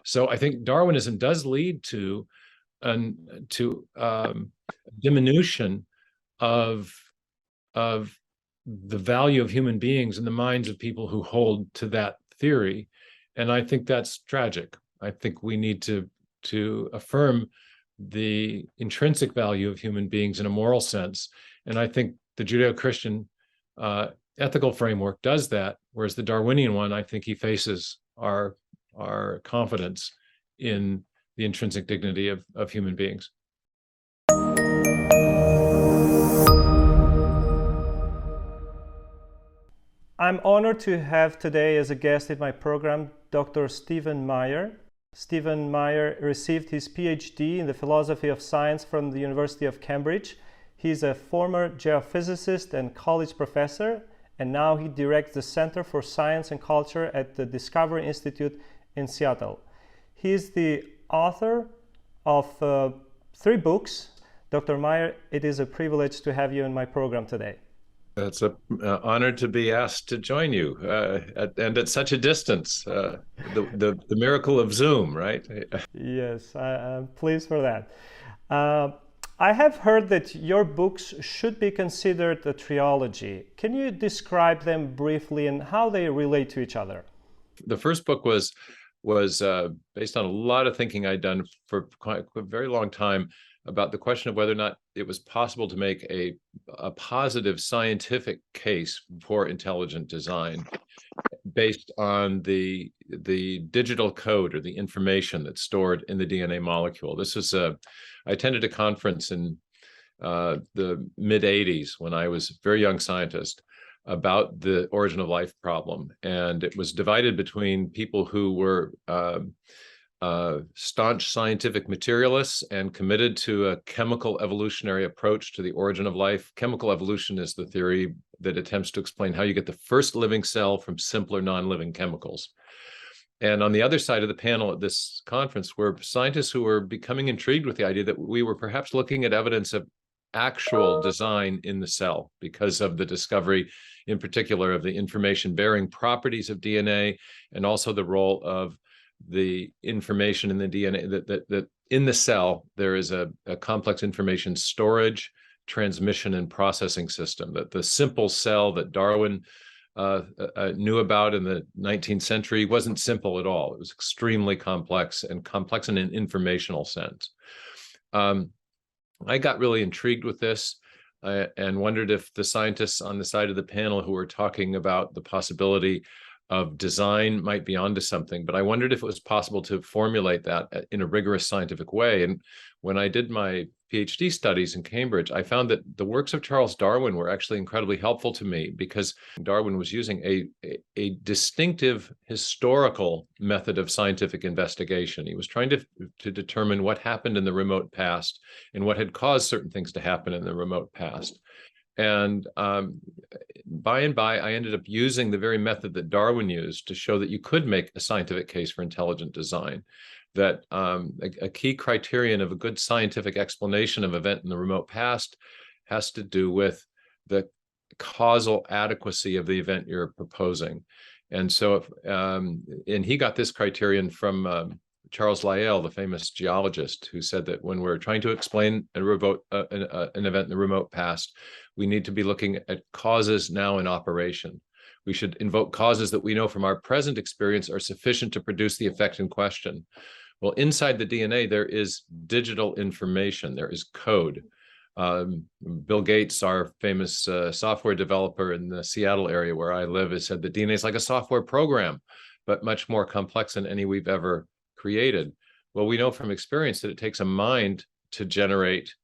So I think Darwinism does lead to diminution of the value of human beings in the minds of people who hold to that theory. And I think that's tragic. I think we need to affirm the intrinsic value of human beings in a moral sense. And I think the Judeo-Christian ethical framework does that, whereas the Darwinian one, I think, effaces our confidence in the intrinsic dignity of human beings. I'm honored to have today as a guest in my program Dr. Stephen Meyer. Stephen Meyer received his PhD in the philosophy of science from the University of Cambridge. He's a former geophysicist and college professor, and now he directs the Center for Science and Culture at the Discovery Institute in Seattle. He is the author of 3 books. Dr. Meyer, it is a privilege to have you in my program today. It's an honor to be asked to join you, and at such a distance. The miracle of Zoom, right? Yes, I'm pleased for that. I have heard that your books should be considered a trilogy. Can you describe them briefly and how they relate to each other? The first book was based on a lot of thinking I'd done for quite a very long time about the question of whether or not it was possible to make a positive scientific case for intelligent design based on the digital code or the information that's stored in the DNA molecule. This was I attended a conference in the mid-'80s when I was a very young scientist about the origin of life problem, and it was divided between people who were staunch scientific materialists and committed to a chemical evolutionary approach to the origin of life. Chemical evolution is the theory that attempts to explain how you get the first living cell from simpler non-living chemicals. And on the other side of the panel at this conference were scientists who were becoming intrigued with the idea that we were perhaps looking at evidence of actual design in the cell because of the discovery, in particular, of the information-bearing properties of DNA, and also the role of the information in the DNA, that in the cell there is a complex information storage, transmission, and processing system. That the simple cell that Darwin knew about in the 19th century wasn't simple at all. It was extremely complex, and complex in an informational sense. I got really intrigued with this and wondered if the scientists on the side of the panel who were talking about the possibility of design might be onto something, but I wondered if it was possible to formulate that in a rigorous scientific way. And when I did my PhD studies in Cambridge, I found that the works of Charles Darwin were actually incredibly helpful to me, because Darwin was using a distinctive historical method of scientific investigation. He was trying to determine what happened in the remote past and what had caused certain things to happen in the remote past. And by and by, I ended up using the very method that Darwin used to show that you could make a scientific case for intelligent design, that a key criterion of a good scientific explanation of an event in the remote past has to do with the causal adequacy of the event you're proposing. And so, and he got this criterion from Charles Lyell, the famous geologist, who said that when we're trying to explain an event in the remote past, we need to be looking at causes now in operation. We should invoke causes that we know from our present experience are sufficient to produce the effect in question. Well, inside the DNA, there is digital information, there is code. Bill Gates, our famous software developer in the Seattle area where I live, has said that DNA is like a software program, but much more complex than any we've ever created. Well, we know from experience that it takes a mind to generate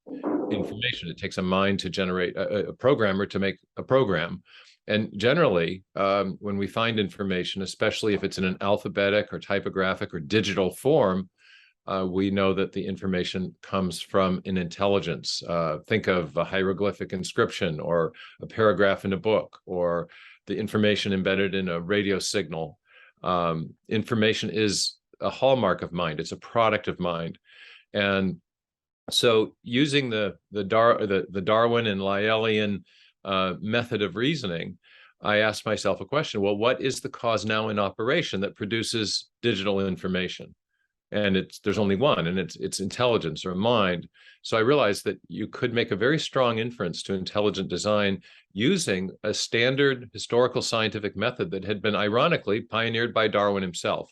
information. It takes a mind to generate a programmer to make a program. And generally, when we find information, especially if it's in an alphabetic or typographic or digital form, we know that the information comes from an intelligence. Think of a hieroglyphic inscription, or a paragraph in a book, or the information embedded in a radio signal. Information is a hallmark of mind. It's a product of mind. And so using the Darwin and Lyellian method of reasoning, I asked myself a question: well, what is the cause now in operation that produces digital information? and there's only one, and it's intelligence or mind. So I realized that you could make a very strong inference to intelligent design using a standard historical scientific method that had been ironically pioneered by Darwin himself,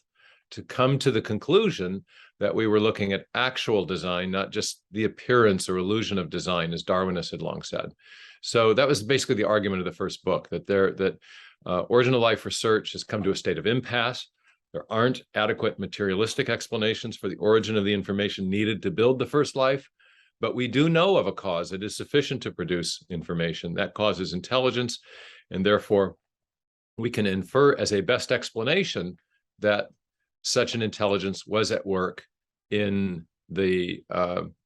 to come to the conclusion that we were looking at actual design, not just the appearance or illusion of design, as Darwinists had long said. So that was basically the argument of the first book, that origin of life research has come to a state of impasse. There aren't adequate materialistic explanations for the origin of the information needed to build the first life, but we do know of a cause that is sufficient to produce information. That cause is intelligence, and therefore we can infer as a best explanation that such an intelligence was at work in the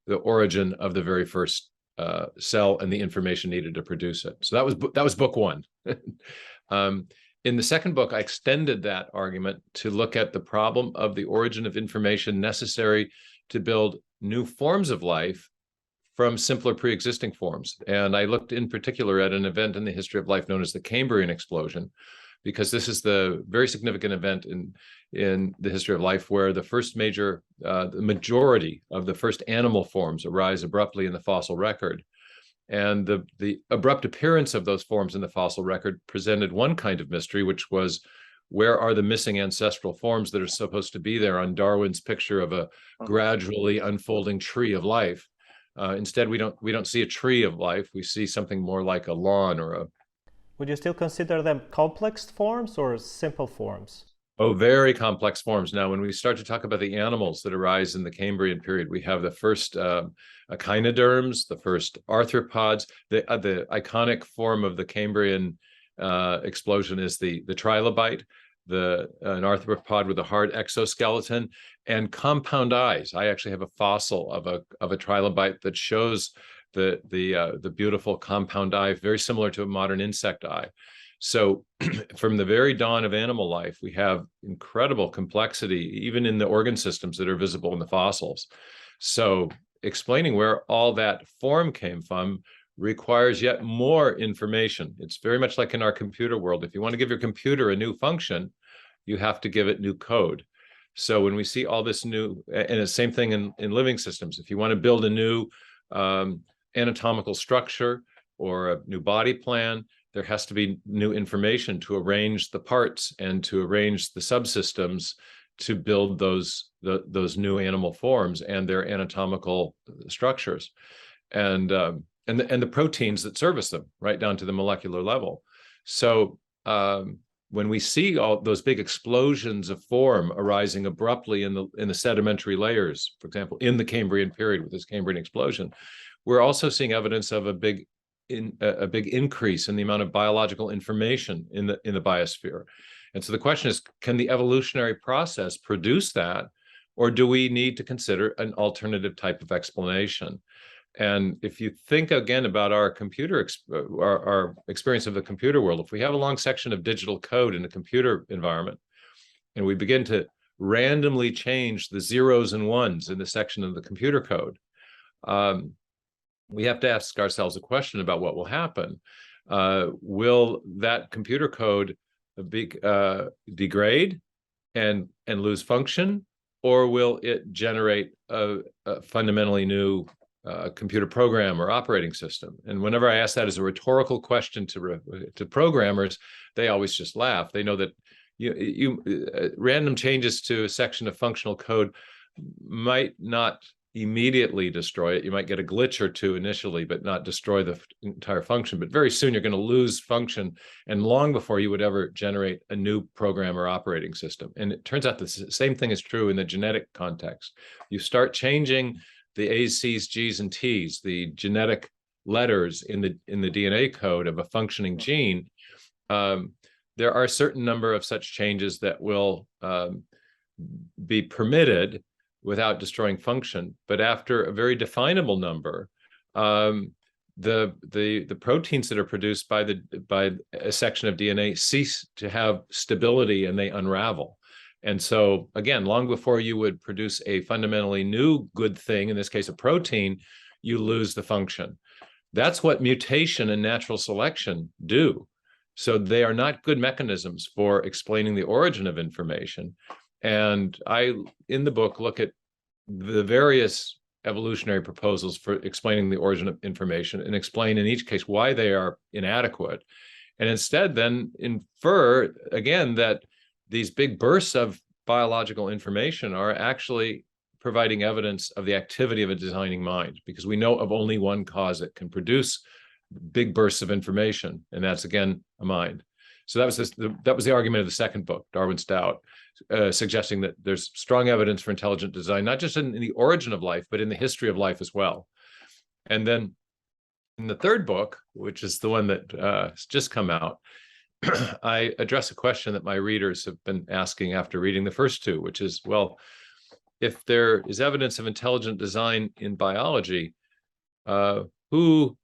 origin of the very first cell and the information needed to produce it. So that was book one. In the second book, I extended that argument to look at the problem of the origin of information necessary to build new forms of life from simpler pre-existing forms. And I looked in particular at an event in the history of life known as the Cambrian explosion, because this is the very significant event in the history of life where the first major, the majority of the first animal forms arise abruptly in the fossil record. And the abrupt appearance of those forms in the fossil record presented one kind of mystery, which was, where are the missing ancestral forms that are supposed to be there on Darwin's picture of a gradually unfolding tree of life? Instead, we don't see a tree of life. We see something more like a lawn or a... Would you still consider them complex forms or simple forms? Oh, very complex forms. Now, when we start to talk about the animals that arise in the Cambrian period, we have the first echinoderms, the first arthropods. The iconic form of the Cambrian explosion is the trilobite, an arthropod with a hard exoskeleton and compound eyes. I actually have a fossil of a trilobite that shows the beautiful compound eye, very similar to a modern insect eye. So from the very dawn of animal life, we have incredible complexity, even in the organ systems that are visible in the fossils. So explaining where all that form came from requires yet more information. It's very much like in our computer world. If you want to give your computer a new function, you have to give it new code. So when we see all this new, and the same thing in living systems, if you want to build a new anatomical structure or a new body plan, there has to be new information to arrange the parts and to arrange the subsystems to build those new animal forms and their anatomical structures, and the proteins that service them, right down to the molecular level. So when we see all those big explosions of form arising abruptly in the sedimentary layers, for example, in the Cambrian period with this Cambrian explosion, we're also seeing evidence of a big increase in the amount of biological information in the biosphere. And so the question is, can the evolutionary process produce that, or do we need to consider an alternative type of explanation? And if you think again about our experience of the computer world, if we have a long section of digital code in a computer environment, and we begin to randomly change the zeros and ones in the section of the computer code, we have to ask ourselves a question about what will happen. Will that computer code degrade and lose function, or will it generate a fundamentally new computer program or operating system? And whenever I ask that as a rhetorical question to programmers, they always just laugh. They know that random changes to a section of functional code might not immediately destroy it. You might get a glitch or two initially, but not destroy the entire function. But very soon you're going to lose function, and long before you would ever generate a new program or operating system. And it turns out the same thing is true in the genetic context. You start changing the A's, C's, G's, and T's, the genetic letters in the DNA code of a functioning gene. There are a certain number of such changes that will be permitted without destroying function, but after a very definable number, the proteins that are produced by a section of DNA cease to have stability and they unravel. And so again, long before you would produce a fundamentally new good thing, in this case a protein, you lose the function. That's what mutation and natural selection do. So they are not good mechanisms for explaining the origin of information. And I, in the book, look at the various evolutionary proposals for explaining the origin of information and explain in each case why they are inadequate. And instead then infer, again, that these big bursts of biological information are actually providing evidence of the activity of a designing mind, because we know of only one cause that can produce big bursts of information, and that's, again, a mind. So that was the argument of the second book, Darwin's Doubt, suggesting that there's strong evidence for intelligent design, not just in the origin of life, but in the history of life as well. And then in the third book, which is the one that has just come out, I address a question that my readers have been asking after reading the first two, which is, well, if there is evidence of intelligent design in biology, who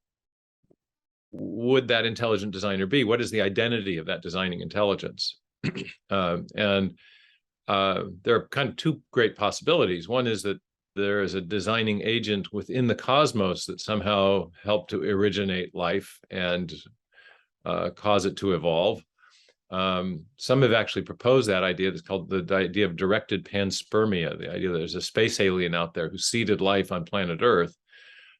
would that intelligent designer be? What is the identity of that designing intelligence? And there are kind of two great possibilities. One is that there is a designing agent within the cosmos that somehow helped to originate life and cause it to evolve. Some have actually proposed that idea. It's called the idea of directed panspermia, the idea that there's a space alien out there who seeded life on planet Earth.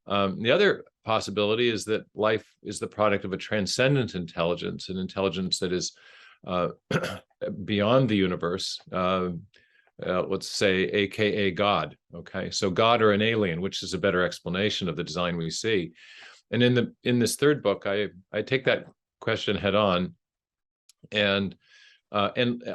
The other possibility is that life is the product of a transcendent intelligence, an intelligence that is beyond the universe, let's say, AKA God. Okay, so God or an alien, which is a better explanation of the design we see. And in this third book, I take that question head on, and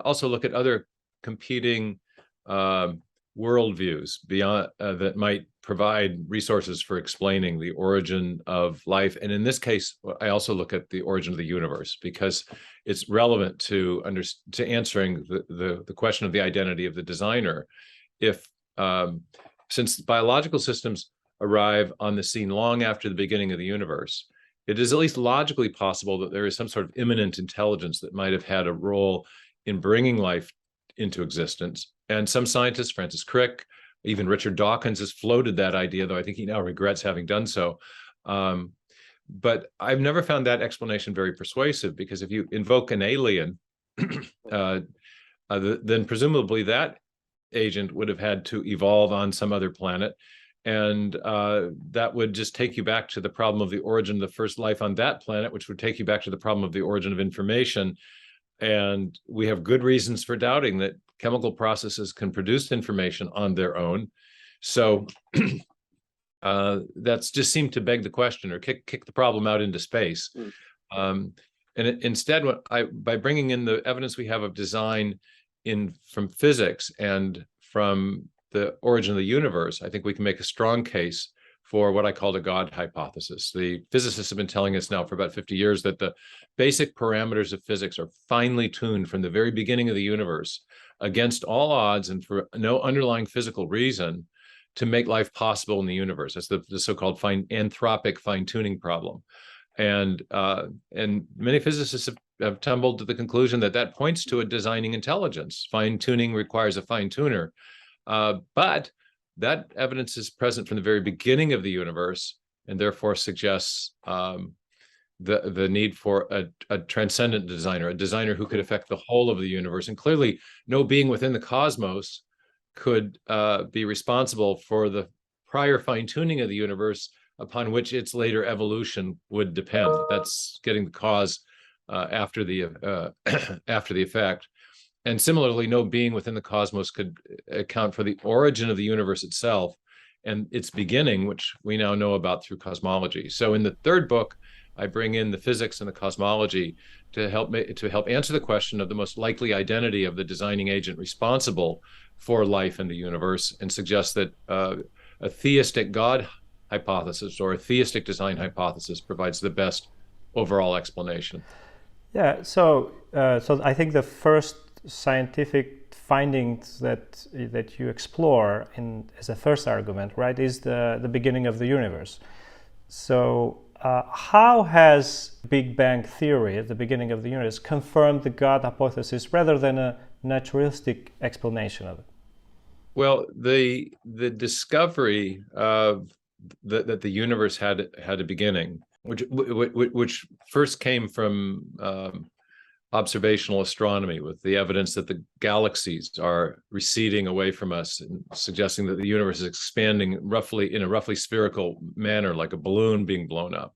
also look at other competing worldviews beyond that might provide resources for explaining the origin of life. And in this case, I also look at the origin of the universe, because it's relevant to answering the question of the identity of the designer. If since biological systems arrive on the scene long after the beginning of the universe, it is at least logically possible that there is some sort of immanent intelligence that might have had a role in bringing life into existence. And some scientists, Francis Crick, even Richard Dawkins, has floated that idea, though I think he now regrets having done so. But I've never found that explanation very persuasive, because if you invoke an alien, then presumably that agent would have had to evolve on some other planet. And that would just take you back to the problem of the origin of the first life on that planet, which would take you back to the problem of the origin of information. And we have good reasons for doubting that chemical processes can produce information on their own. So that's just seemed to beg the question, or kick the problem out into space. And instead, by bringing in the evidence we have of design from physics and from the origin of the universe, I think we can make a strong case for what I call the God hypothesis. The physicists have been telling us now for about 50 years that the basic parameters of physics are finely tuned from the very beginning of the universe, against all odds and for no underlying physical reason, to make life possible in the universe. That's the so-called anthropic fine-tuning problem. And many physicists have tumbled to the conclusion that that points to a designing intelligence. Fine-tuning requires a fine-tuner. But that evidence is present from the very beginning of the universe, and therefore suggests the need for a transcendent designer, a designer who could affect the whole of the universe. And clearly, no being within the cosmos could be responsible for the prior fine-tuning of the universe upon which its later evolution would depend. That's getting the cause after the effect. And similarly, no being within the cosmos could account for the origin of the universe itself and its beginning, which we now know about through cosmology. So in the third book, I bring in the physics and the cosmology to help answer the question of the most likely identity of the designing agent responsible for life in the universe, and suggest that a theistic God hypothesis or a theistic design hypothesis provides the best overall explanation. Yeah, so I think the first scientific findings that you explore as a first argument, right, is the beginning of the universe. So how has Big Bang theory at the beginning of the universe confirmed the God hypothesis rather than a naturalistic explanation of it? Well, the discovery of that the universe had a beginning, which first came from observational astronomy, with the evidence that the galaxies are receding away from us and suggesting that the universe is expanding in a roughly spherical manner, like a balloon being blown up,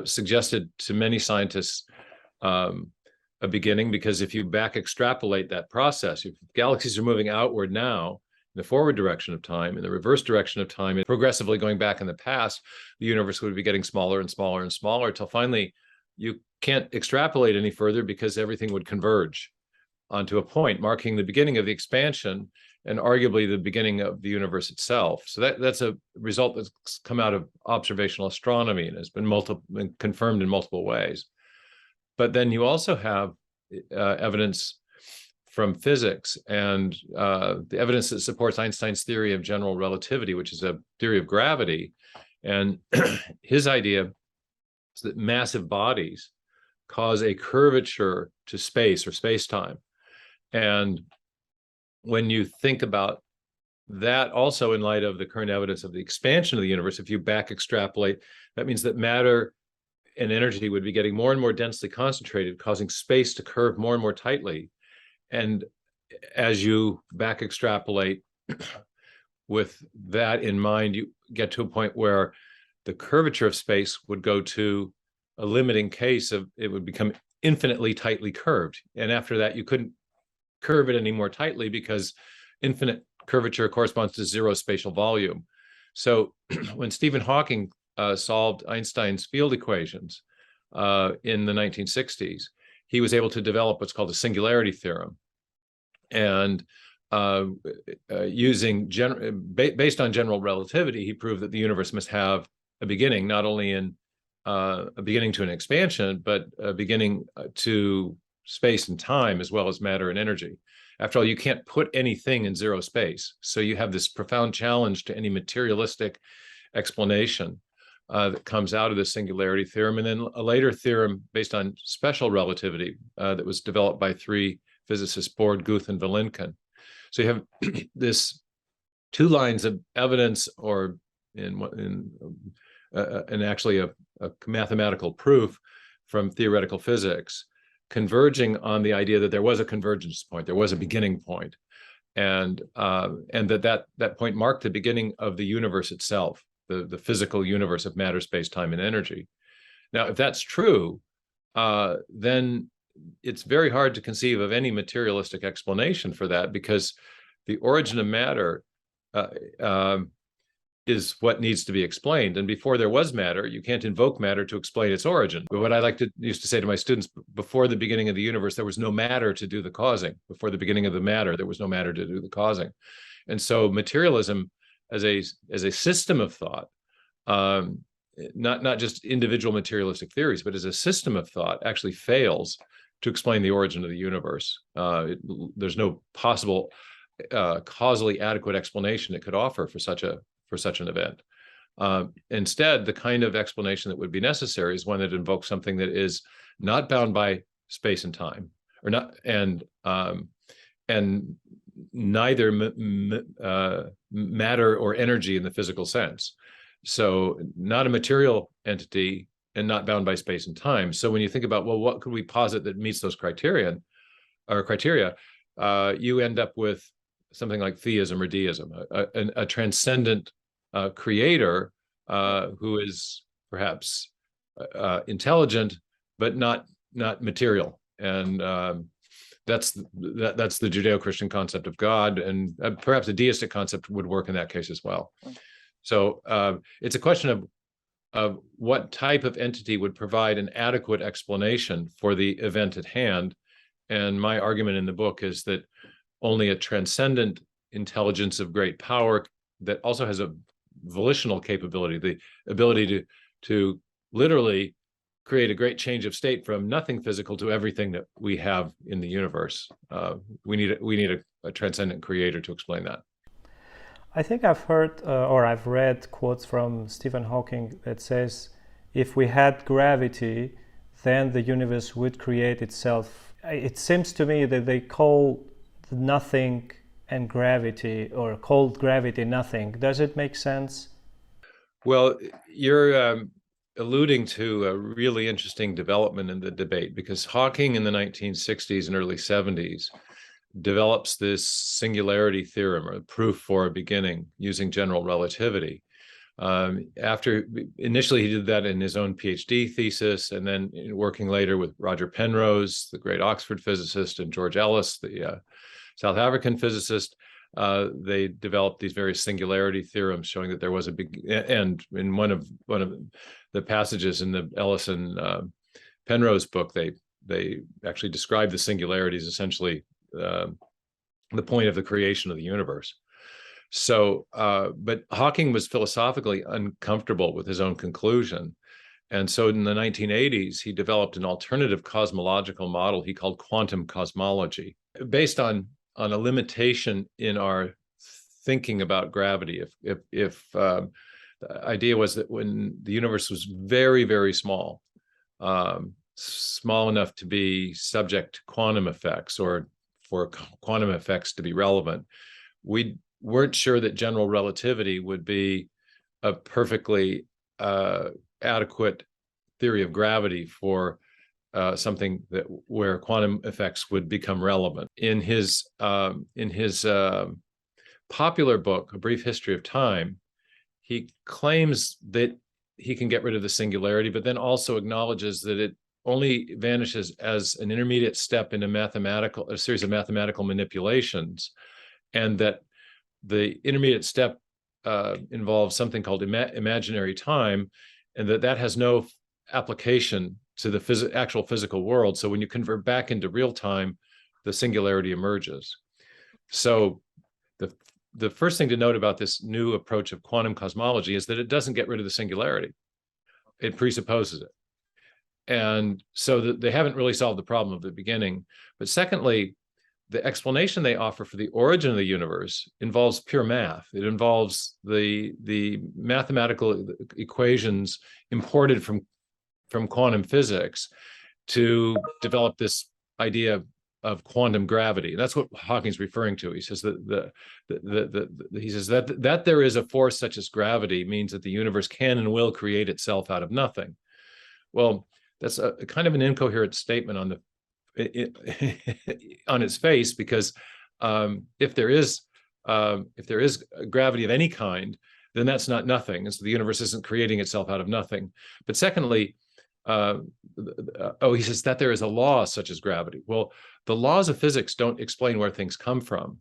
suggested to many scientists a beginning, because if you back extrapolate that process, if galaxies are moving outward now, in the forward direction of time, in the reverse direction of time, and progressively going back in the past, the universe would be getting smaller and smaller and smaller until finally you can't extrapolate any further, because everything would converge onto a point marking the beginning of the expansion and arguably the beginning of the universe itself. So that's a result that's come out of observational astronomy and has been confirmed in multiple ways. But then you also have evidence from physics, and the evidence that supports Einstein's theory of general relativity, which is a theory of gravity. And his idea is that massive bodies cause a curvature to space or space-time. And when you think about that, also in light of the current evidence of the expansion of the universe, if you back extrapolate, that means that matter and energy would be getting more and more densely concentrated, causing space to curve more and more tightly. And as you back extrapolate with that in mind, you get to a point where the curvature of space would go to a limiting case of it would become infinitely tightly curved. And after that, you couldn't curve it any more tightly, because infinite curvature corresponds to zero spatial volume. So when Stephen Hawking solved Einstein's field equations in the 1960s, he was able to develop what's called a singularity theorem. And based on general relativity, he proved that the universe must have a beginning, not only in a beginning to an expansion, but a beginning to space and time, as well as matter and energy. After all, you can't put anything in zero space. So you have this profound challenge to any materialistic explanation that comes out of the singularity theorem. And then a later theorem based on special relativity that was developed by three physicists, Bohr, Guth, and Vilenkin. So you have this two lines of evidence, or in actually a mathematical proof from theoretical physics, converging on the idea that there was a convergence point, there was a beginning point, and that point marked the beginning of the universe itself, the physical universe of matter, space, time, and energy. Now, if that's true, then it's very hard to conceive of any materialistic explanation for that, because the origin of matter is what needs to be explained. And before there was matter, you can't invoke matter to explain its origin. But what I used to say to my students, before the beginning of the universe, there was no matter to do the causing. Before the beginning of the matter, there was no matter to do the causing. And so materialism as a system of thought, not just individual materialistic theories, but as a system of thought, actually fails to explain the origin of the universe. There's no possible causally adequate explanation it could offer for such an event. Instead, the kind of explanation that would be necessary is one that invokes something that is not bound by space and time, or not, and neither matter or energy in the physical sense. So not a material entity and not bound by space and time. So when you think about, well, what could we posit that meets those criteria, you end up with something like theism or deism, a transcendent creator who is perhaps intelligent, but not material. And that's the Judeo-Christian concept of God, and perhaps a deistic concept would work in that case as well. So it's a question of what type of entity would provide an adequate explanation for the event at hand. And my argument in the book is that only a transcendent intelligence of great power that also has a volitional capability, the ability to literally create a great change of state from nothing physical to everything that we have in the universe. We need a transcendent creator to explain that. I think I've heard or I've read quotes from Stephen Hawking that says, if we had gravity, then the universe would create itself. It seems to me that they call nothing and gravity, or called gravity nothing. Does it make sense? Well, you're alluding to a really interesting development in the debate, because Hawking in the 1960s and early 70s develops this singularity theorem, or proof for a beginning, using general relativity. After initially he did that in his own PhD thesis, and then working later with Roger Penrose, the great Oxford physicist, and George Ellis, the South African physicist, they developed these various singularity theorems showing that there was a big, and in one of the passages in the Ellis and Penrose book, they actually describe the singularities essentially the point of the creation of the universe. So, but Hawking was philosophically uncomfortable with his own conclusion. And so in the 1980s, he developed an alternative cosmological model he called quantum cosmology, based on a limitation in our thinking about gravity. If the idea was that when the universe was very, very small, small enough to be subject to quantum effects, or for quantum effects to be relevant, we weren't sure that general relativity would be a perfectly adequate theory of gravity for something that where quantum effects would become relevant. In his popular book, A Brief History of Time, he claims that he can get rid of the singularity, but then also acknowledges that it only vanishes as an intermediate step in a series of mathematical manipulations, and that the intermediate step involves something called imaginary time, and that has no application to the actual physical world. So when you convert back into real time, the singularity emerges. So the first thing to note about this new approach of quantum cosmology is that it doesn't get rid of the singularity. It presupposes it. And so they haven't really solved the problem of the beginning. But secondly, the explanation they offer for the origin of the universe involves pure math. It involves the mathematical equations imported from quantum physics to develop this idea of quantum gravity. And that's what Hawking's referring to. He says that there is a force such as gravity means that the universe can and will create itself out of nothing. Well, that's a kind of an incoherent statement on its face, because if there is gravity of any kind, then that's not nothing, and so the universe isn't creating itself out of nothing. But secondly, he says that there is a law such as gravity. Well, the laws of physics don't explain where things come from.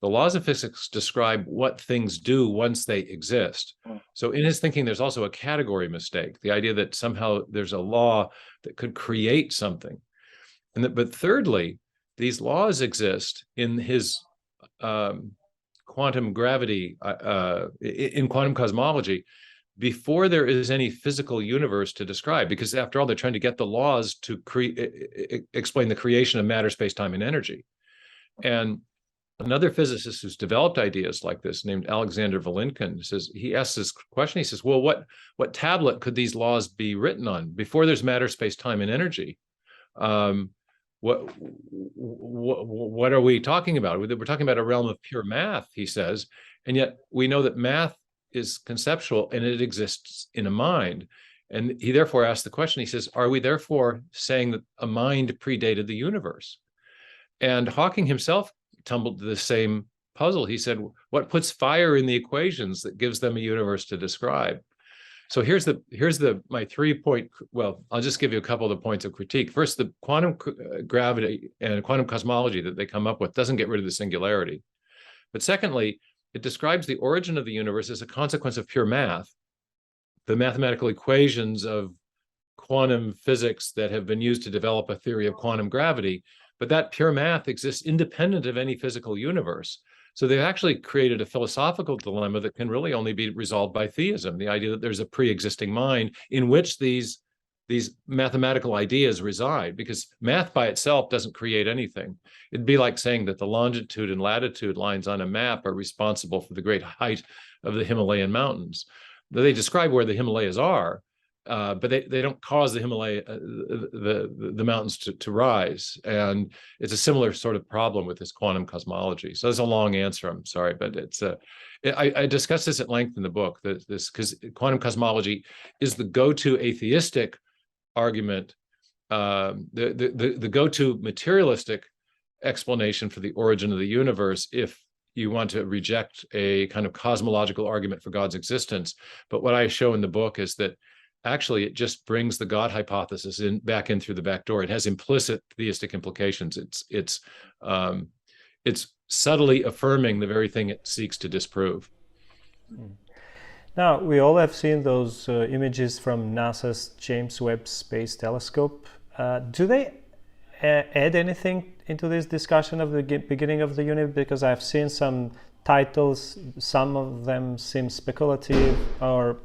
The laws of physics describe what things do once they exist. So in his thinking, there's also a category mistake, the idea that somehow there's a law that could create something. But thirdly, these laws exist in his quantum gravity, in quantum cosmology, before there is any physical universe to describe, because after all, they're trying to get the laws to explain the creation of matter, space, time, and energy. And another physicist who's developed ideas like this, named Alexander Vilenkin, he asks this question. He says, well, what tablet could these laws be written on before there's matter, space, time, and energy? What are we talking about? We're talking about a realm of pure math, he says, and yet we know that math is conceptual and it exists in a mind. And he therefore asks the question, he says, are we therefore saying that a mind predated the universe? And Hawking himself tumbled to the same puzzle. He said, what puts fire in the equations that gives them a universe to describe? So here's my 3-point, well, I'll just give you a couple of the points of critique. First, the quantum gravity and quantum cosmology that they come up with doesn't get rid of the singularity. But secondly, it describes the origin of the universe as a consequence of pure math, the mathematical equations of quantum physics that have been used to develop a theory of quantum gravity. But that pure math exists independent of any physical universe. So they've actually created a philosophical dilemma that can really only be resolved by theism, the idea that there's a pre-existing mind in which these mathematical ideas reside, because math by itself doesn't create anything. It'd be like saying that the longitude and latitude lines on a map are responsible for the great height of the Himalayan mountains. They describe where the Himalayas are, but they don't cause the Himalaya, the mountains to rise. And it's a similar sort of problem with this quantum cosmology. So it's a long answer, I'm sorry, but it's I discuss this at length in the book, because quantum cosmology is the go-to atheistic argument, the go-to materialistic explanation for the origin of the universe if you want to reject a kind of cosmological argument for God's existence. But what I show in the book is that actually it just brings the God hypothesis back in through the back door. It has implicit theistic implications. It's subtly affirming the very thing it seeks to disprove. Now, we all have seen those images from NASA's James Webb Space Telescope. Do they add anything into this discussion of the beginning of the universe? Because I've seen some titles, some of them seem speculative, or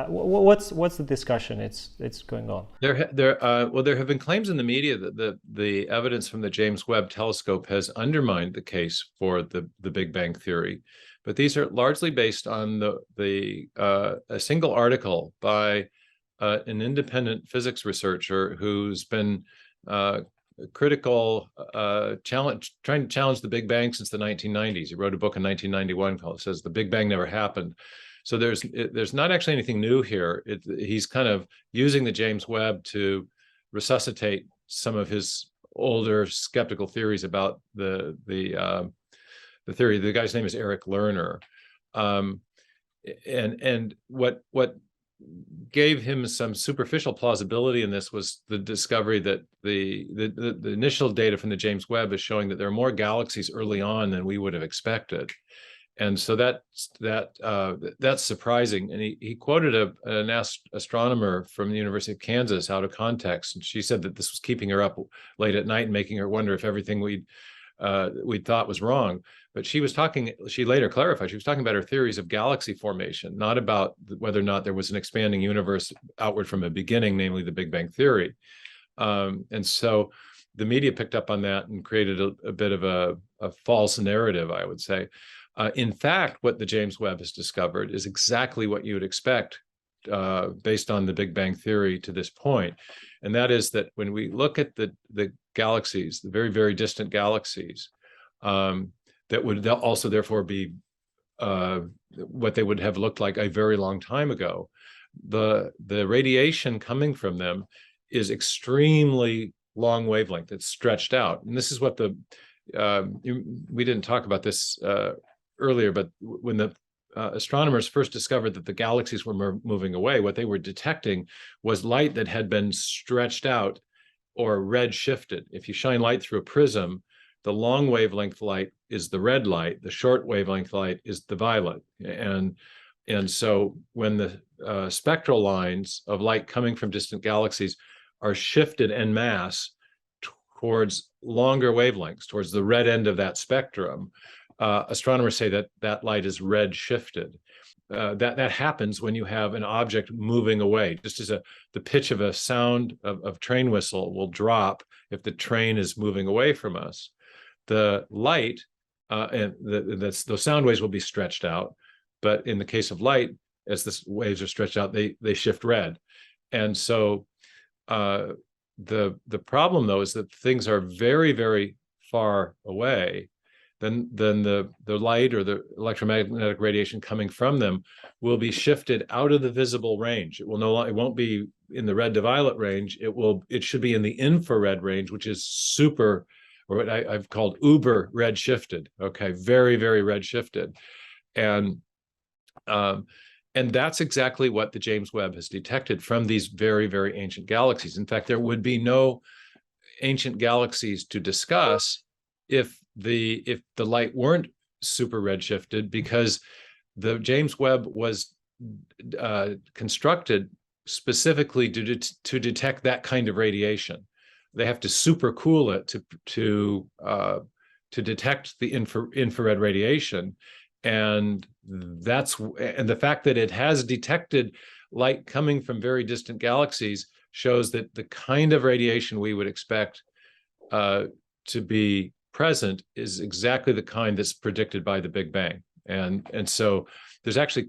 what's the discussion it's going on? There have been claims in the media that the evidence from the James Webb Telescope has undermined the case for the Big Bang Theory, but these are largely based on a single article by an independent physics researcher who's been critical, trying to challenge the Big Bang since the 1990s. He wrote a book in 1991 called "Says the Big Bang Never Happened." So there's not actually anything new here. He's kind of using the James Webb to resuscitate some of his older skeptical theories about the theory. The guy's name is Eric Lerner, and what gave him some superficial plausibility in this was the discovery that the initial data from the James Webb is showing that there are more galaxies early on than we would have expected. And so that's surprising. And he quoted an astronomer from the University of Kansas out of context, and she said that this was keeping her up late at night and making her wonder if everything we'd thought was wrong. But she later clarified, she was talking about her theories of galaxy formation, not about whether or not there was an expanding universe outward from a beginning, namely the Big Bang Theory. And so the media picked up on that and created a bit of a false narrative, I would say. In fact, what the James Webb has discovered is exactly what you would expect based on the Big Bang Theory to this point. And that is that when we look at the galaxies, the very, very distant galaxies, that would also therefore be what they would have looked like a very long time ago, the radiation coming from them is extremely long wavelength. It's stretched out. And this is what we didn't talk about this earlier, but when the astronomers first discovered that the galaxies were moving away, what they were detecting was light that had been stretched out or red shifted. If you shine light through a prism, the long wavelength light is the red light, the short wavelength light is the violet. And so when the spectral lines of light coming from distant galaxies are shifted en masse towards longer wavelengths, towards the red end of that spectrum, astronomers say that light is red shifted. That happens when you have an object moving away. Just as the pitch of a sound of train whistle will drop if the train is moving away from us. The light those sound waves will be stretched out, but in the case of light, as the waves are stretched out, they shift red. And so the problem though is that things are very, very far away. Then the light or the electromagnetic radiation coming from them will be shifted out of the visible range. It won't be in the red to violet range. It should be in the infrared range, which is super, or what I've called uber red shifted. Okay, very, very red shifted, and that's exactly what the James Webb has detected from these very, very ancient galaxies. In fact, there would be no ancient galaxies to discuss if the light weren't super redshifted, because the James Webb was constructed specifically to detect that kind of radiation. They have to supercool it to detect the infrared radiation, and the fact that it has detected light coming from very distant galaxies shows that the kind of radiation we would expect to be present is exactly the kind that's predicted by the Big Bang. And so there's actually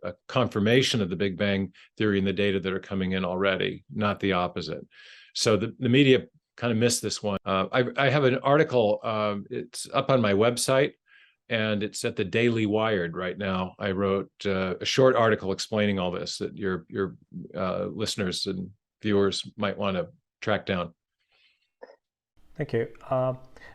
a confirmation of the Big Bang theory and the data that are coming in already, not the opposite. So the media kind of missed this one. I have an article, it's up on my website, and it's at the Daily Wired right now. I wrote a short article explaining all this that your listeners and viewers might want to track down. Thank you.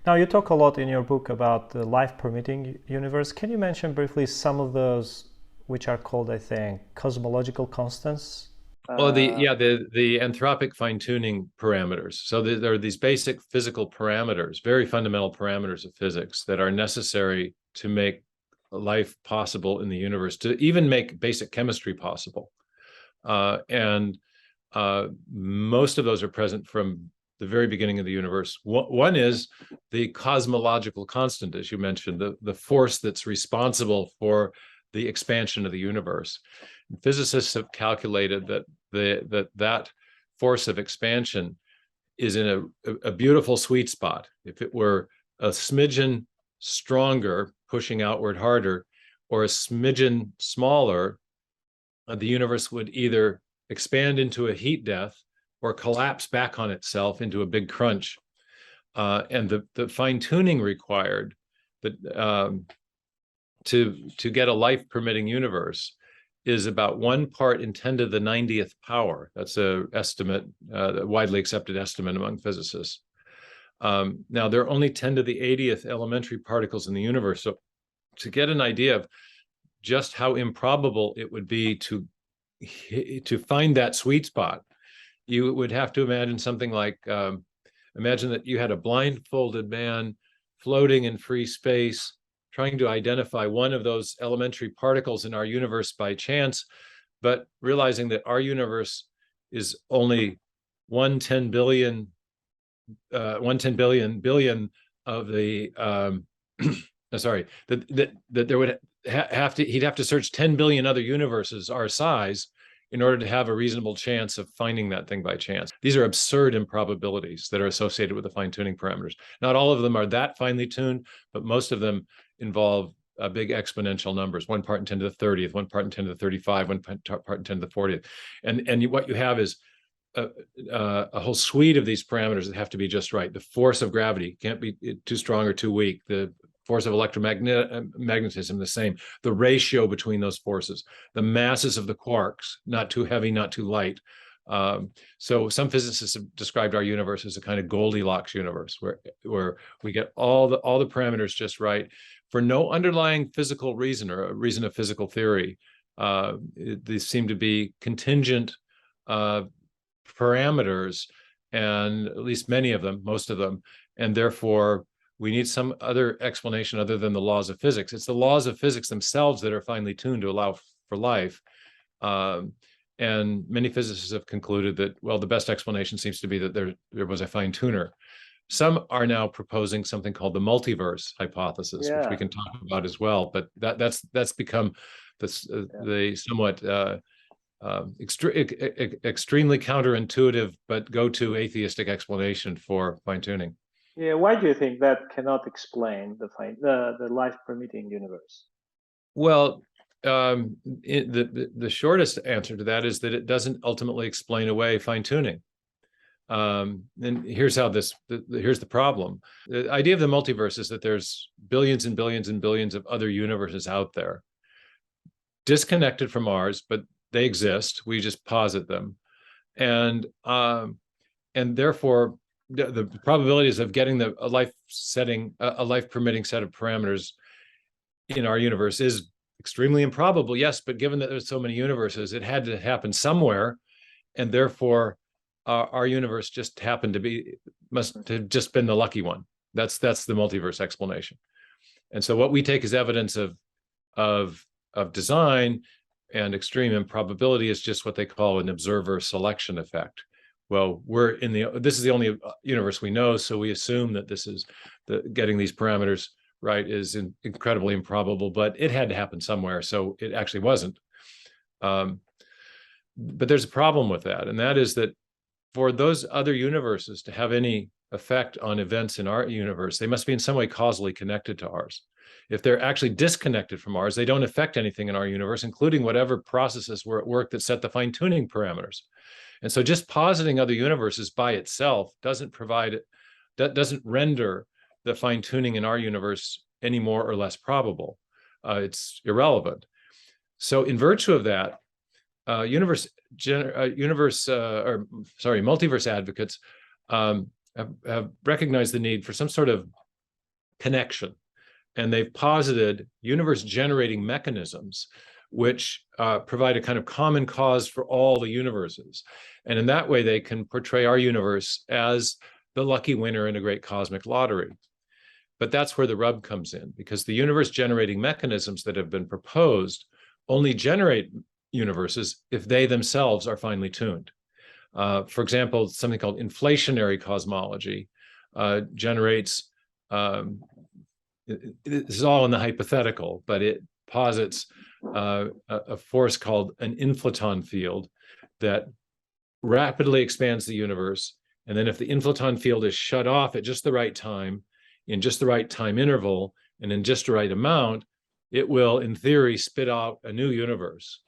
Now, you talk a lot in your book about the life-permitting universe. Can you mention briefly some of those which are called, I think, cosmological constants? Well, the anthropic fine-tuning parameters. So there are these basic physical parameters, very fundamental parameters of physics that are necessary to make life possible in the universe, to even make basic chemistry possible. And most of those are present from the very beginning of the universe. One is the cosmological constant, as you mentioned, the force that's responsible for the expansion of the universe. Physicists have calculated that that force of expansion is in a beautiful sweet spot. If it were a smidgen stronger, pushing outward harder, or a smidgen smaller, the universe would either expand into a heat death or collapse back on itself into a big crunch. And the fine-tuning required that to get a life-permitting universe is about 1 part in 10 to the 90th power. That's a estimate, a widely accepted estimate among physicists. Now, there are only 10 to the 80th elementary particles in the universe. So to get an idea of just how improbable it would be to find that sweet spot, you would have to imagine something like, imagine that you had a blindfolded man floating in free space, trying to identify one of those elementary particles in our universe by chance, but realizing that our universe is only 1/10 billion billion of the sorry, that there would he'd have to search 10 billion other universes our size in order to have a reasonable chance of finding that thing by chance. These are absurd improbabilities that are associated with the fine-tuning parameters. Not all of them are that finely tuned, but most of them involve big exponential numbers, 1 part in 10 to the 30th, 1 part in 10 to the 35, 1 part in 10 to the 40th. And what you have is a whole suite of these parameters that have to be just right. The force of gravity can't be too strong or too weak. The force of electromagnetism, the same. The ratio between those forces, the masses of the quarks, not too heavy, not too light. So some physicists have described our universe as a kind of Goldilocks universe, where we get all the parameters just right for no underlying physical reason or a reason of physical theory. These seem to be contingent parameters, and at least many of them, most of them, and therefore we need some other explanation other than the laws of physics. It's the laws of physics themselves that are finely tuned to allow for life. And many physicists have concluded that, well, the best explanation seems to be that there was a fine tuner. Some are now proposing something called the multiverse hypothesis, which we can talk about as well. But that's become the somewhat extremely counterintuitive but go-to atheistic explanation for fine tuning. Yeah, why do you think that cannot explain the life-permitting universe? Well, the shortest answer to that is that it doesn't ultimately explain away fine-tuning. And here's how here's the problem. The idea of the multiverse is that there's billions and billions and billions of other universes out there, disconnected from ours, but they exist. We just posit them, and therefore the probabilities of getting a life-permitting set of parameters in our universe is extremely improbable. Yes, but given that there's so many universes, it had to happen somewhere, and therefore our universe just must have just been the lucky one. That's the multiverse explanation. And so what we take as evidence of design and extreme improbability is just what they call an observer selection effect. Well, this is the only universe we know, so we assume that getting these parameters right is incredibly improbable, but it had to happen somewhere, so it actually wasn't. But there's a problem with that, and that is that for those other universes to have any effect on events in our universe, they must be in some way causally connected to ours. If they're actually disconnected from ours, they don't affect anything in our universe, including whatever processes were at work that set the fine-tuning parameters. And so just positing other universes by itself doesn't render the fine-tuning in our universe any more or less probable. It's irrelevant. So in virtue of that, multiverse advocates have recognized the need for some sort of connection. And they've posited universe-generating mechanisms which provide a kind of common cause for all the universes. And in that way, they can portray our universe as the lucky winner in a great cosmic lottery. But that's where the rub comes in, because the universe-generating mechanisms that have been proposed only generate universes if they themselves are finely tuned. For example, something called inflationary cosmology generates, this is all in the hypothetical, but it posits a force called an inflaton field that rapidly expands the universe. And then if the inflaton field is shut off at just the right time, in just the right time interval, and in just the right amount, it will, in theory, spit out a new universe.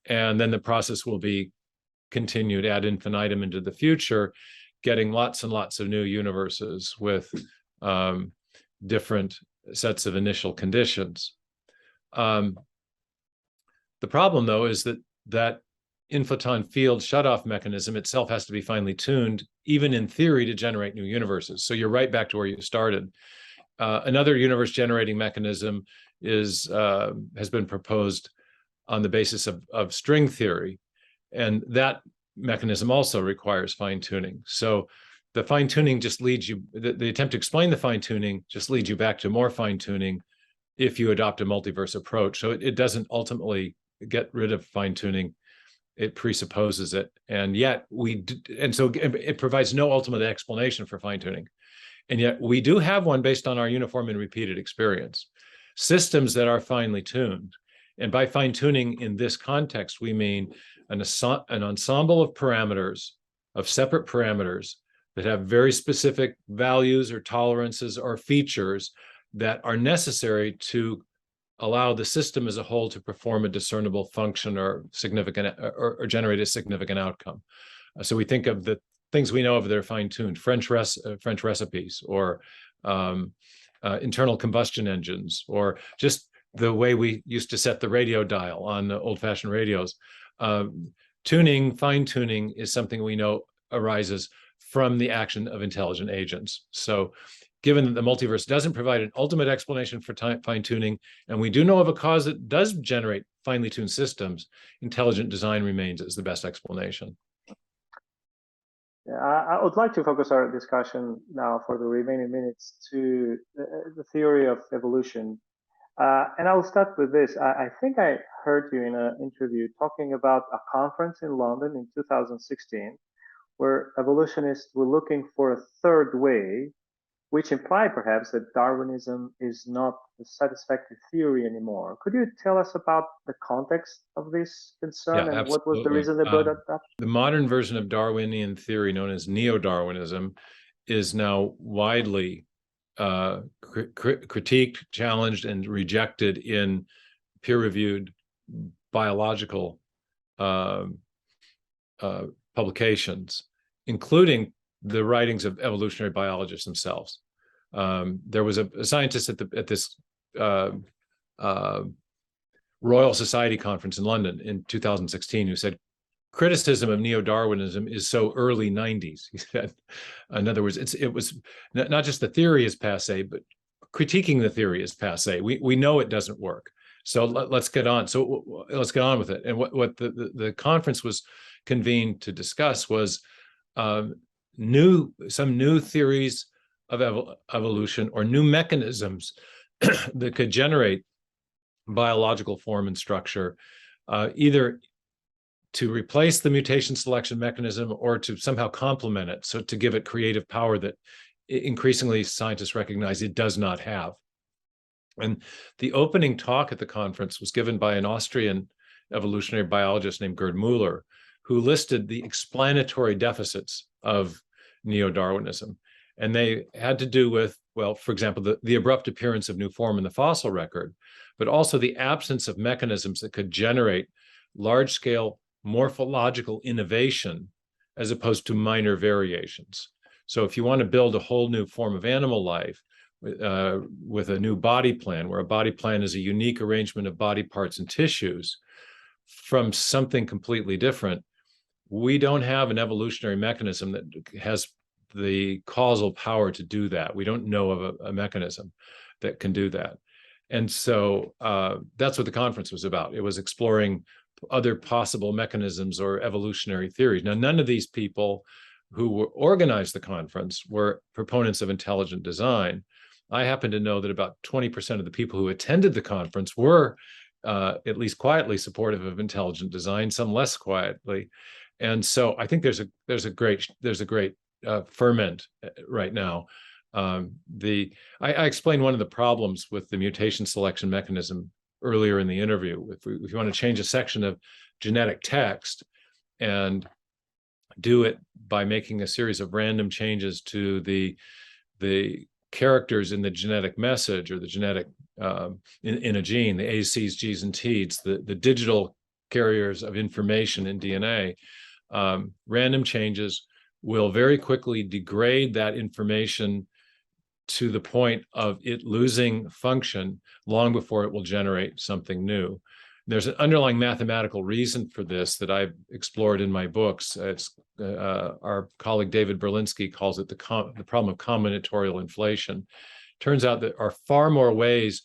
And then the process will be continued ad infinitum into the future, getting lots and lots of new universes with different sets of initial conditions. The problem, though, is that inflaton field shutoff mechanism itself has to be finely tuned, even in theory, to generate new universes. So you're right back to where you started. Another universe-generating mechanism has been proposed on the basis of string theory, and that mechanism also requires fine-tuning. So the fine-tuning just leads you, the attempt to explain the fine-tuning just leads you back to more fine-tuning if you adopt a multiverse approach. So it doesn't ultimately get rid of fine-tuning, it presupposes it. And yet so it provides no ultimate explanation for fine-tuning. And yet we do have one based on our uniform and repeated experience. Systems that are finely tuned. And by fine-tuning in this context, we mean an ensemble of parameters, of separate parameters that have very specific values or tolerances or features that are necessary to allow the system as a whole to perform a discernible function or significant or generate a significant outcome. So we think of the things we know of that are fine-tuned, French recipes, or internal combustion engines, or just the way we used to set the radio dial on the old-fashioned radios. Fine-tuning is something we know arises from the action of intelligent agents. So given that the multiverse doesn't provide an ultimate explanation for fine-tuning, and we do know of a cause that does generate finely tuned systems, intelligent design remains as the best explanation. Yeah, I would like to focus our discussion now for the remaining minutes to the theory of evolution. And I'll start with this. I think I heard you in an interview talking about a conference in London in 2016, where evolutionists were looking for a third way, which implied perhaps that Darwinism is not a satisfactory theory anymore. Could you tell us about the context of this concern and what was the reason they brought that up? The modern version of Darwinian theory, known as neo-Darwinism, is now widely critiqued, challenged, and rejected in peer-reviewed biological publications, including the writings of evolutionary biologists themselves. There was a scientist at this Royal Society conference in London in 2016 who said, criticism of neo-Darwinism is so early 90s. He said, in other words, it was not just the theory is passé, but critiquing the theory is passé. We know it doesn't work. So let's get on. So let's get on with it. And what the conference was convened to discuss was some new theories of evolution or new mechanisms that could generate biological form and structure, either to replace the mutation selection mechanism or to somehow complement it, so to give it creative power that increasingly scientists recognize it does not have. And the opening talk at the conference was given by an Austrian evolutionary biologist named Gerd Müller, who listed the explanatory deficits of neo-Darwinism. And they had to do with, well, for example, the abrupt appearance of new form in the fossil record, but also the absence of mechanisms that could generate large-scale morphological innovation as opposed to minor variations. So if you want to build a whole new form of animal life with a new body plan, where a body plan is a unique arrangement of body parts and tissues from something completely different, we don't have an evolutionary mechanism that has the causal power to do that. We don't know of a mechanism that can do that. And so that's what the conference was about. It was exploring other possible mechanisms or evolutionary theories. Now, none of these people who organized the conference were proponents of intelligent design. I happen to know that about 20% of the people who attended the conference were at least quietly supportive of intelligent design, some less quietly. And so I think there's a great ferment right now. I explained one of the problems with the mutation selection mechanism earlier in the interview. If you want to change a section of genetic text and do it by making a series of random changes to the characters in the genetic message or the genetic in a gene, the A's, G's, and T's, the digital carriers of information in DNA, random changes will very quickly degrade that information to the point of it losing function long before it will generate something new. There's an underlying mathematical reason for this that I've explored in my books. It's our colleague David Berlinski calls it the problem of combinatorial inflation. Turns out there are far more ways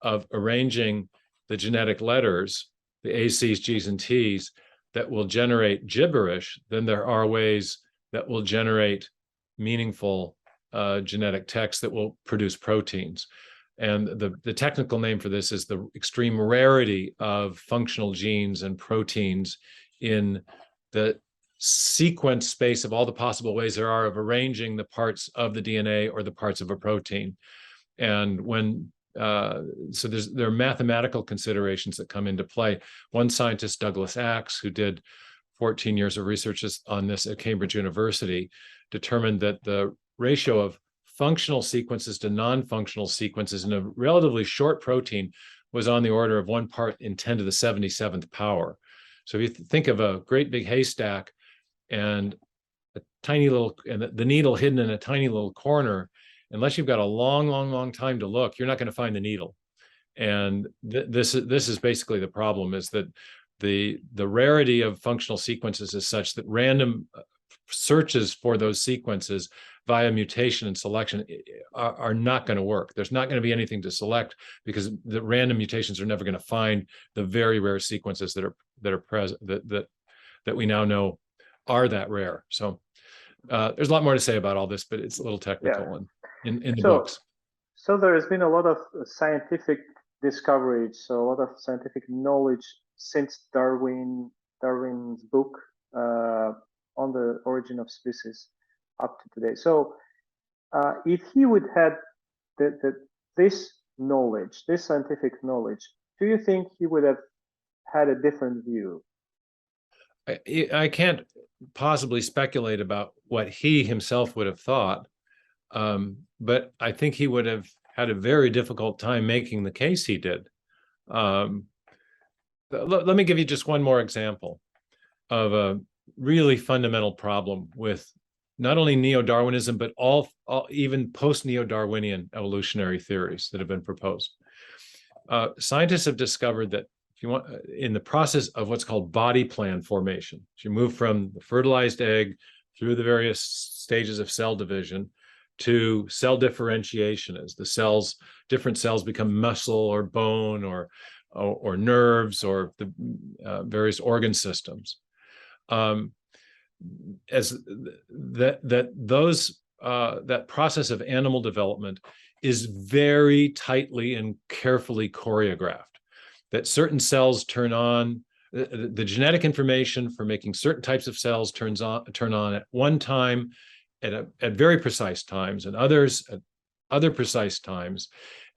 of arranging the genetic letters, the A's, C's, G's, and T's, that will generate gibberish than there are ways that will generate meaningful genetic text that will produce proteins. And the technical name for this is the extreme rarity of functional genes and proteins in the sequence space of all the possible ways there are of arranging the parts of the DNA or the parts of a protein. And when so there are mathematical considerations that come into play. One scientist, Douglas Axe, who did 14 years of research on this at Cambridge University, determined that the ratio of functional sequences to non-functional sequences in a relatively short protein was on the order of 1 part in 10 to the 77th power. So if you think of a great big haystack and a tiny little, and the needle hidden in a tiny little corner, unless you've got a long time to look, you're not going to find the needle. And this is basically the problem, is that the rarity of functional sequences is such that random searches for those sequences via mutation and selection are not going to work. There's not going to be anything to select because the random mutations are never going to find the very rare sequences that are present, that we now know are that rare. So there's a lot more to say about all this, but it's a little technical in the books. So there has been a lot of scientific discoveries, so a lot of scientific knowledge since Darwin's book on the origin of species up to today. So if he would have this knowledge, this scientific knowledge, do you think he would have had a different view? I can't possibly speculate about what he himself would have thought, but I think he would have had a very difficult time making the case he did. Let me give you just one more example of a really fundamental problem with not only neo-Darwinism, but all even post-neo-Darwinian evolutionary theories that have been proposed. Scientists have discovered that if you want, in the process of what's called body plan formation, so you move from the fertilized egg through the various stages of cell division to cell differentiation, as the different cells become muscle or bone or nerves or the various organ systems. That process of animal development is very tightly and carefully choreographed. That certain cells turn on, the genetic information for making certain types of cells turn on at one time, at very precise times, and others at other precise times.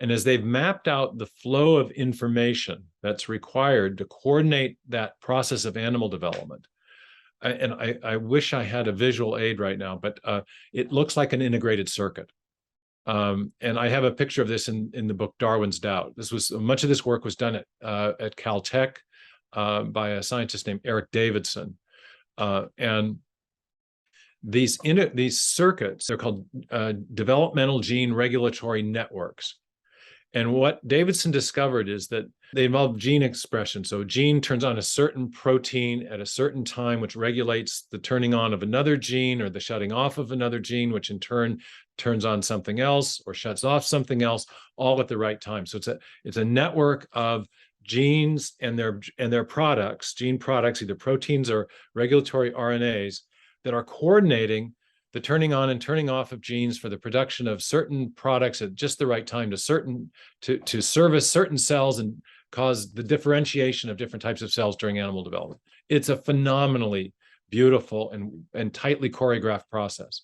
And as they've mapped out the flow of information that's required to coordinate that process of animal development, I wish I had a visual aid right now, but it looks like an integrated circuit. And I have a picture of this in the book Darwin's Doubt. Much of this work was done at Caltech by a scientist named Eric Davidson. And these circuits, they're called developmental gene regulatory networks. And what Davidson discovered is that they involve gene expression. So a gene turns on a certain protein at a certain time, which regulates the turning on of another gene or the shutting off of another gene, which in turn turns on something else or shuts off something else, all at the right time. So it's a network of genes and their products, gene products, either proteins or regulatory RNAs, that are coordinating the turning on and turning off of genes for the production of certain products at just the right time to service certain cells and cause the differentiation of different types of cells during animal development. It's a phenomenally beautiful and tightly choreographed process.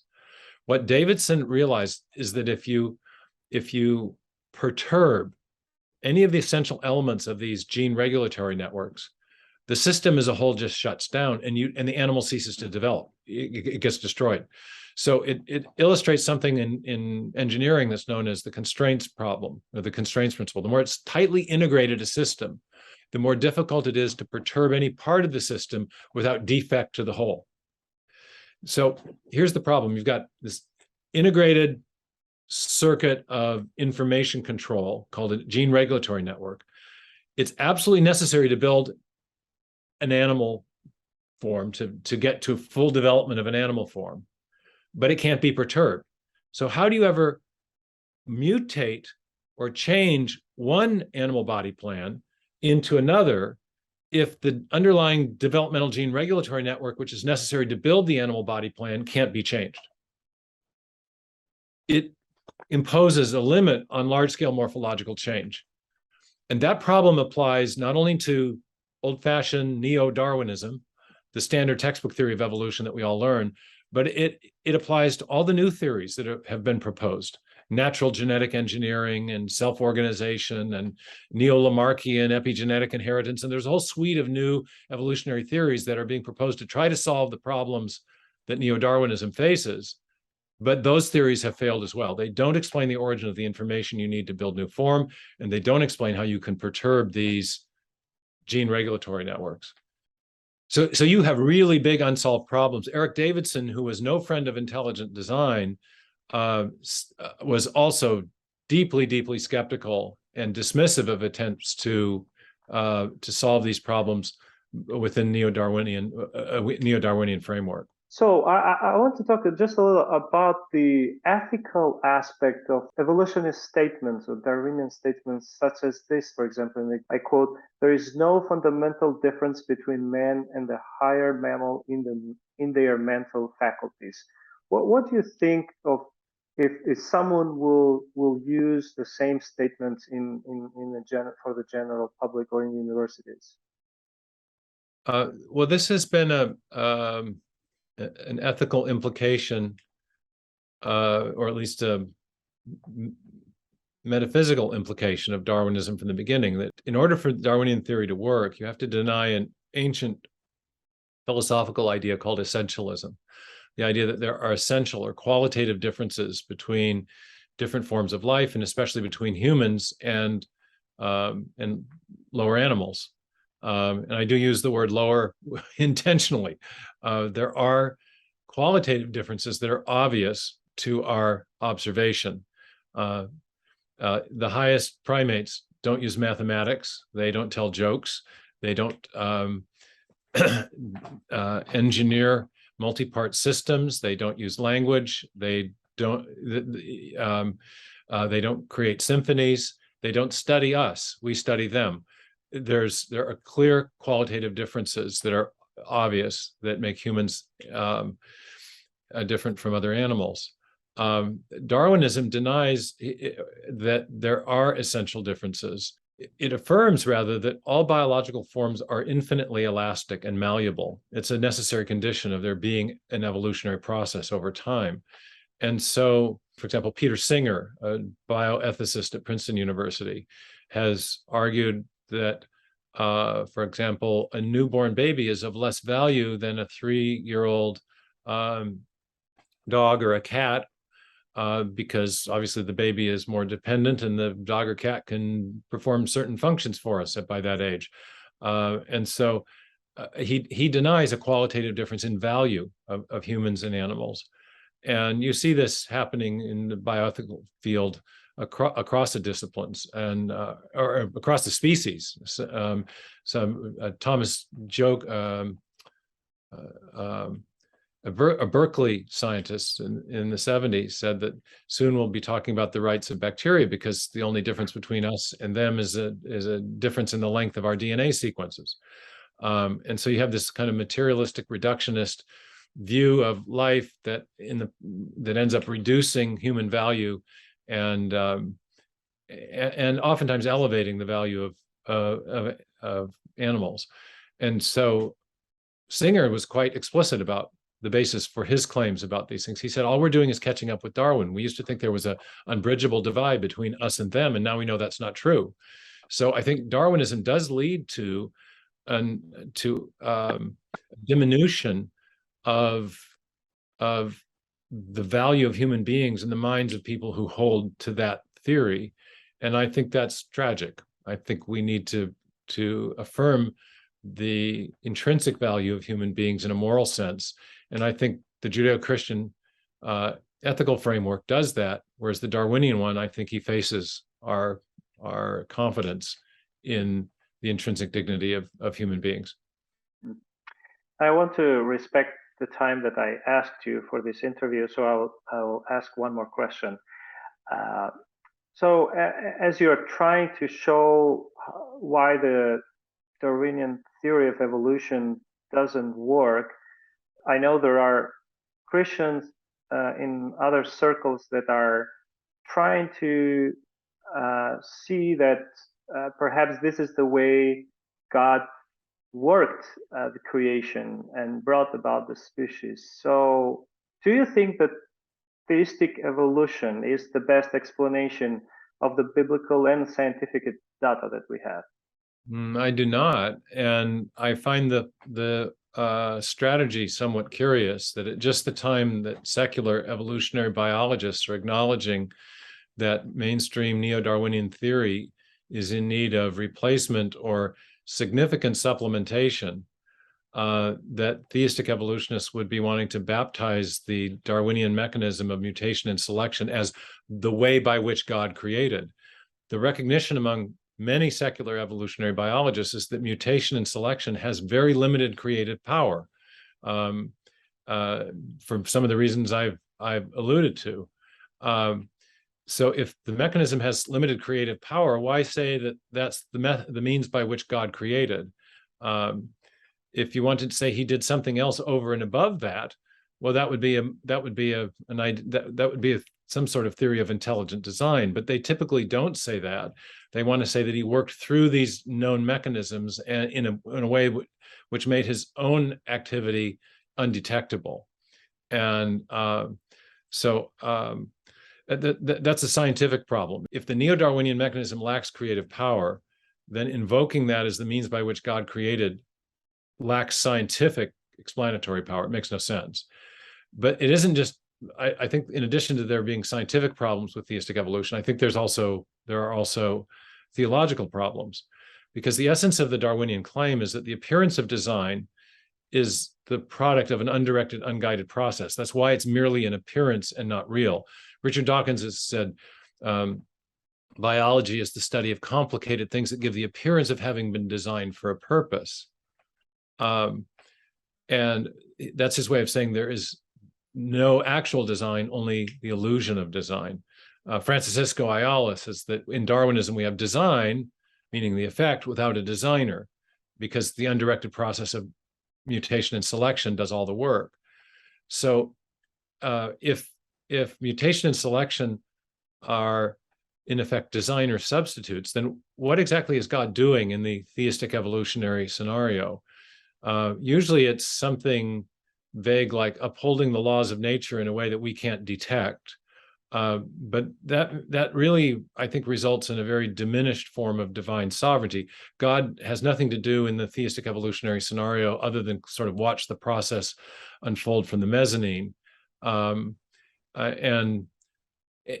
What Davidson realized is that if you perturb any of the essential elements of these gene regulatory networks, the system as a whole just shuts down and the animal ceases to develop. It gets destroyed. So it illustrates something in engineering that's known as the constraints problem, or the constraints principle. The more it's tightly integrated a system, the more difficult it is to perturb any part of the system without defect to the whole. So here's the problem. You've got this integrated circuit of information control called a gene regulatory network. It's absolutely necessary to build an animal form to get to full development of an animal form, but it can't be perturbed. So how do you ever mutate or change one animal body plan into another if the underlying developmental gene regulatory network, which is necessary to build the animal body plan, can't be changed? It imposes a limit on large-scale morphological change. And that problem applies not only to old-fashioned neo-Darwinism, the standard textbook theory of evolution that we all learn, but it applies to all the new theories that have been proposed: natural genetic engineering and self-organization and neo-Lamarckian epigenetic inheritance. And there's a whole suite of new evolutionary theories that are being proposed to try to solve the problems that neo-Darwinism faces. But those theories have failed as well. They don't explain the origin of the information you need to build new form, and they don't explain how you can perturb these gene regulatory networks. So you have really big unsolved problems. Eric Davidson, who was no friend of intelligent design, was also deeply, deeply skeptical and dismissive of attempts to solve these problems within neo-Darwinian framework. So I want to talk just a little about the ethical aspect of evolutionist statements or Darwinian statements such as this, for example, and I quote, "There is no fundamental difference between man and the higher mammal in their mental faculties." What do you think of if someone will use the same statements for the general public or in universities? Well, this has been an ethical implication, or at least a metaphysical implication of Darwinism from the beginning, that in order for Darwinian theory to work, you have to deny an ancient philosophical idea called essentialism, the idea that there are essential or qualitative differences between different forms of life, and especially between humans and lower animals. And I do use the word lower intentionally. There are qualitative differences that are obvious to our observation. The highest primates don't use mathematics. They don't tell jokes. They don't engineer multi-part systems. They don't use language. They don't create symphonies. They don't study us. We study them. There are clear qualitative differences that are obvious that make humans different from other animals. Darwinism denies that there are essential differences. It affirms, rather, that all biological forms are infinitely elastic and malleable. It's a necessary condition of there being an evolutionary process over time. And so, for example, Peter Singer, a bioethicist at Princeton University, has argued that For example, a newborn baby is of less value than a 3-year-old dog or a cat, because obviously the baby is more dependent and the dog or cat can perform certain functions for us by that age. And so he denies a qualitative difference in value of humans and animals. And you see this happening in the bioethical field across the disciplines and or across the species. Thomas Joke, a Berkeley scientist in the 70s, said that soon we'll be talking about the rights of bacteria because the only difference between us and them is a difference in the length of our DNA sequences. And so you have this kind of materialistic reductionist view of life that ends up reducing human value and oftentimes elevating the value of animals. And so Singer was quite explicit about the basis for his claims about these things. He said, all we're doing is catching up with Darwin. We used to think there was an unbridgeable divide between us and them, and now we know that's not true. So I think Darwinism does lead to diminution of the value of human beings in the minds of people who hold to that theory. And I think that's tragic. I think we need to affirm the intrinsic value of human beings in a moral sense. And I think the Judeo-Christian ethical framework does that, whereas the Darwinian one, I think he faces our confidence in the intrinsic dignity of human beings. I want to respect the time that I asked you for this interview, so I'll ask one more question. So as you're trying to show why the Darwinian theory of evolution doesn't work, I know there are Christians in other circles that are trying to see that perhaps this is the way God worked the creation and brought about the species. So do you think that theistic evolution is the best explanation of the biblical and scientific data that we have? I do not, and I find the strategy somewhat curious that at just the time that secular evolutionary biologists are acknowledging that mainstream neo-Darwinian theory is in need of replacement or significant supplementation, that theistic evolutionists would be wanting to baptize the Darwinian mechanism of mutation and selection as the way by which God created. The recognition among many secular evolutionary biologists is that mutation and selection has very limited creative power, for some of the reasons I've alluded to. So if the mechanism has limited creative power, why say that that's the means by which God created? If you wanted to say he did something else over and above that, well, that would be some sort of theory of intelligent design. But they typically don't say that. They want to say that he worked through these known mechanisms and in a way which made his own activity undetectable. And that's a scientific problem. If the neo-Darwinian mechanism lacks creative power, then invoking that as the means by which God created lacks scientific explanatory power. It makes no sense. But it isn't just, I think in addition to there being scientific problems with theistic evolution, I think there are also theological problems, because the essence of the Darwinian claim is that the appearance of design is the product of an undirected, unguided process. That's why it's merely an appearance and not real. Richard Dawkins has said, biology is the study of complicated things that give the appearance of having been designed for a purpose. And that's his way of saying there is no actual design, only the illusion of design. Francisco Ayala says that in Darwinism we have design, meaning the effect, without a designer, because the undirected process of mutation and selection does all the work. So if mutation and selection are in effect designer substitutes, then what exactly is God doing in the theistic evolutionary scenario? Usually it's something vague like upholding the laws of nature in a way that we can't detect, But that really, I think, results in a very diminished form of divine sovereignty. God has nothing to do in the theistic evolutionary scenario other than sort of watch the process unfold from the mezzanine. And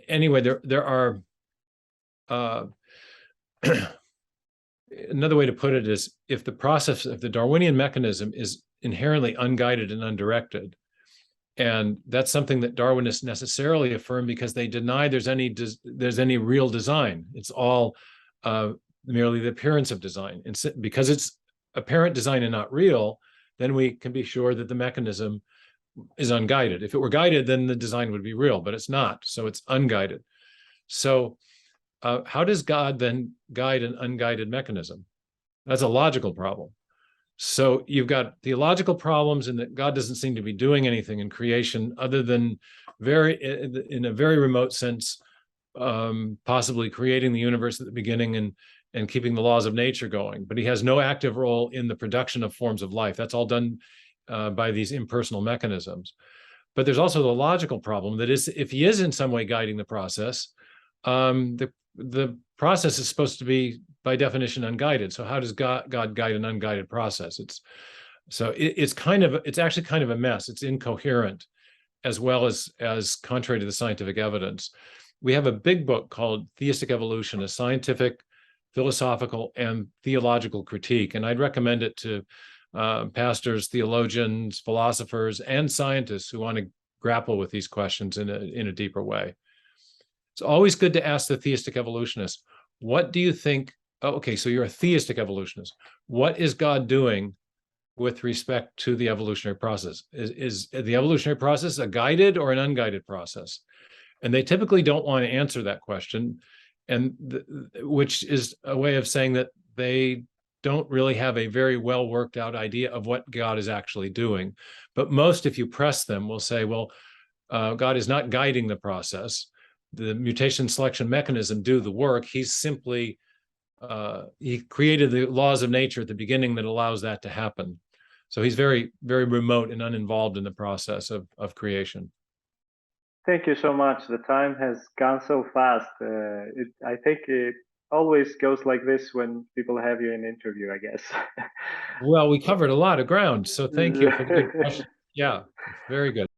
anyway, there are another way to put it is, if the Darwinian mechanism is inherently unguided and undirected, and that's something that Darwinists necessarily affirm because they deny there's any real design. It's all merely the appearance of design. And because it's apparent design and not real, then we can be sure that the mechanism is unguided. If it were guided, then the design would be real, but it's not. So it's unguided. So how does God then guide an unguided mechanism? That's a logical problem. So you've got theological problems in that God doesn't seem to be doing anything in creation other than in a very remote sense, possibly creating the universe at the beginning and keeping the laws of nature going. But he has no active role in the production of forms of life. That's all done by these impersonal mechanisms. But there's also the logical problem that is, if he is in some way guiding the process, the process is supposed to be, by definition, unguided. So how does God guide an unguided process? It's actually kind of a mess. It's incoherent, as well as contrary to the scientific evidence. We have a big book called Theistic Evolution, a scientific, philosophical, and theological critique, and I'd recommend it to pastors, theologians, philosophers, and scientists who want to grapple with these questions in a deeper way. It's always good to ask the theistic evolutionist, what do you think? Oh, okay, so you're a theistic evolutionist. What is God doing with respect to the evolutionary process? Is the evolutionary process a guided or an unguided process? And they typically don't want to answer that question, and which is a way of saying that they don't really have a very well worked out idea of what God is actually doing. But most, if you press them, will say, well, God is not guiding the process. The mutation selection mechanism do the work. He's simply, he created the laws of nature at the beginning that allows that to happen. So he's very, very remote and uninvolved in the process of creation. Thank you so much. The time has gone so fast. I think it always goes like this when people have you in an interview, I guess. Well, we covered a lot of ground, so thank you for the good question. Yeah, very good.